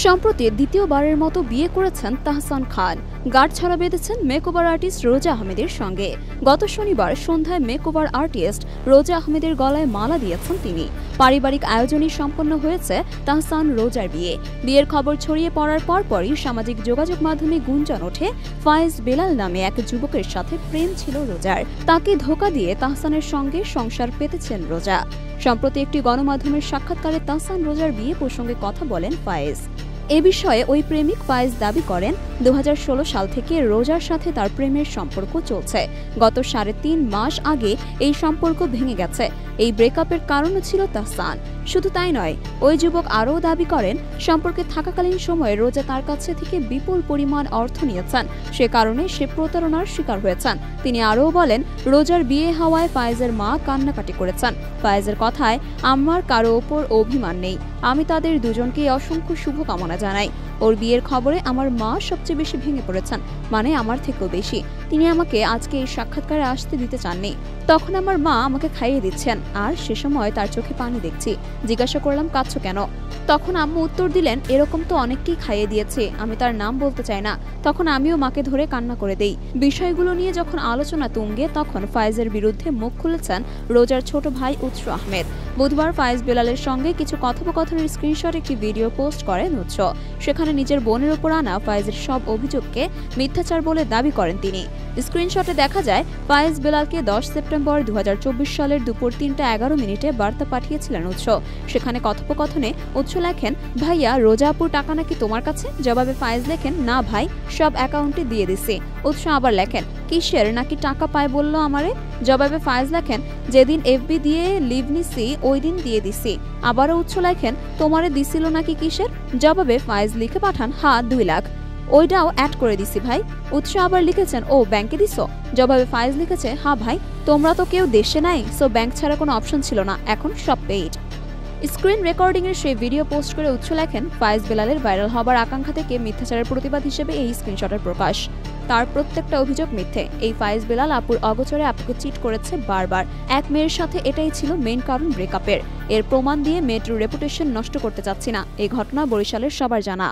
সম্প্রতি দ্বিতীয়বারের মতো বিয়ে করেছেন তাহসান খান। গাঁটছড়া বেঁধেছেন মেকওভার আর্টিস্ট রোজা আহমেদের সঙ্গে। গত শনিবার সন্ধ্যায় মেকওভার আর্টিস্ট রোজা আহমেদের গলায় মালা দিয়েছেন তিনি। পারিবারিক আয়োজনে সম্পন্ন হয়েছে তাহসান রোজার বিয়ে। বিয়ের খবর ছড়িয়ে পড়ার পরপরই সামাজিক যোগাযোগ মাধ্যমে গুঞ্জন ওঠে ফায়েজ বেলাল নামে এক যুবকের সাথে প্রেম ছিল রোজার। তাকে ধোঁকা দিয়ে তাহসানের সঙ্গে সংসার পেতেছেন রোজা। সম্প্রতি একটি গণমাধ্যমের সাক্ষাৎকারে তাহসান রোজার বিয়ে প্রসঙ্গে কথা বলেন ফায়েজ। এ বিষয়ে ওই প্রেমিক ফায়েজ দাবি করেন 2016 সাল থেকে রোজার সাথে তার প্রেমের সম্পর্ক চলছে। গত 3.5 মাস আগে এই সম্পর্ক ভেঙে গেছে। এই ব্রেকআপের কারণও ছিল তাহসান। শুধু তাই নয়, ওই যুবক আরও দাবি করেন সম্পর্কে থাকাকালীন সময়ে রোজা তার কাছে থেকে বিপুল পরিমাণ অর্থ নিয়েছেন, সে কারণে সে প্রতারণার শিকার হয়েছেন। তিনি আরও বলেন রোজার বিয়ে হওয়ায় ফায়েজের মা কান্নাকাটি করেছেন। ফায়েজের কথায়, আমার কারো ওপর অভিমান নেই, আমি তাদের দুজনকে অসংখ্য শুভকামনা জানাই। ওর বিয়ের খবরে আমার মা সবচেয়ে বেশি ভেঙে পড়েছেন, মানে আমার থেকেও বেশি। তিনি আমাকে আজকে এই সাক্ষাৎকারে আসতে দিতে চাননি। তখন আমার মা আমাকে খাইয়ে দিচ্ছেন, আর সে সময় তার চোখে পানি দেখছি। জিজ্ঞাসা করলাম কাঁদছো কেন? তখন আম্মু উত্তর দিলেন, এরকম তো অনেককেই খাইয়ে দিয়েছে, আমি তার নাম বলতে চাই না। তখন আমিও মাকে ধরে কান্না করে দেই। বিষয়গুলো নিয়ে যখন আলোচনা তুঙ্গে, তখন ফায়েজের বিরুদ্ধে মুখ খুলেছেন রোজার ছোট ভাই উৎস আহমেদ। বুধবার ফায়েজ বেলালের সঙ্গে কিছু কথোপকথনের স্ক্রিনশট একটি ভিডিও পোস্ট করেন উৎস। সেখানে নিজের বোনের ওপর আনা ফায়েজের সব অভিযোগকে মিথ্যাচার বলে দাবি করেন তিনি। স্ক্রিনশটে দেখা যায় ফায়েজ বেলালকে 10 সেপ্টেম্বর 2024 সালের দুপুর 3:11 বার্তা পাঠিয়েছিলেন উৎস। সেখানে কথোপকথনে উৎস লেখেন, ভাইয়া রোজা আপুর টাকা নাকি তোমার কাছে? জবাবে ফায়েজ লেখেন, না ভাই, সব অ্যাকাউন্টে দিয়ে দিছি। উৎস আবার লেখেন, কিসের নাকি টাকা পায় বললো আমারে? জবাবে ফায়েজ লেখেন, যেদিন এফবি দিয়ে লিভ নিছি ওই দিন দিয়ে দিছি। আবারও উৎস লেখেন, তোমারে দিছিল নাকি কিসের? জবাবে ফায়েজ লিখে পাঠান, হ্যাঁ 2 লাখ, ওইটাও অ্যাড করে দিছি ভাই। উৎস আবার লিখেছেন, ও ব্যাংকে দিছো? জবাবে ফায়েজ লিখেছে, হ্যাঁ ভাই, তোমরা তো কেউ দেশে নাই, সো ব্যাংক ছাড়া কোনো অপশন ছিল না, এখন সব পেইড। স্ক্রিন রেকর্ডিং এর সেই ভিডিও পোস্ট করে উৎস লেখেন, ফায়েজ বেলালের ভাইরাল হবার আকাঙ্ক্ষা থেকে মিথ্যাচারের প্রতিবাদ হিসেবে এই স্ক্রিনশটের প্রকাশ। তার প্রত্যেকটা অভিযোগ মিথ্যে। এই ফায়েজ বেলাল আপুর অগোচরে আপুকে চিট করেছে বারবার। এক মেয়ের সাথে এটাই ছিল মেইন কারণ ব্রেকআপের। এর প্রমাণ দিয়ে মেয়েটির রেপুটেশন নষ্ট করতে চাচ্ছি না। এই ঘটনা বরিশালের সবার জানা।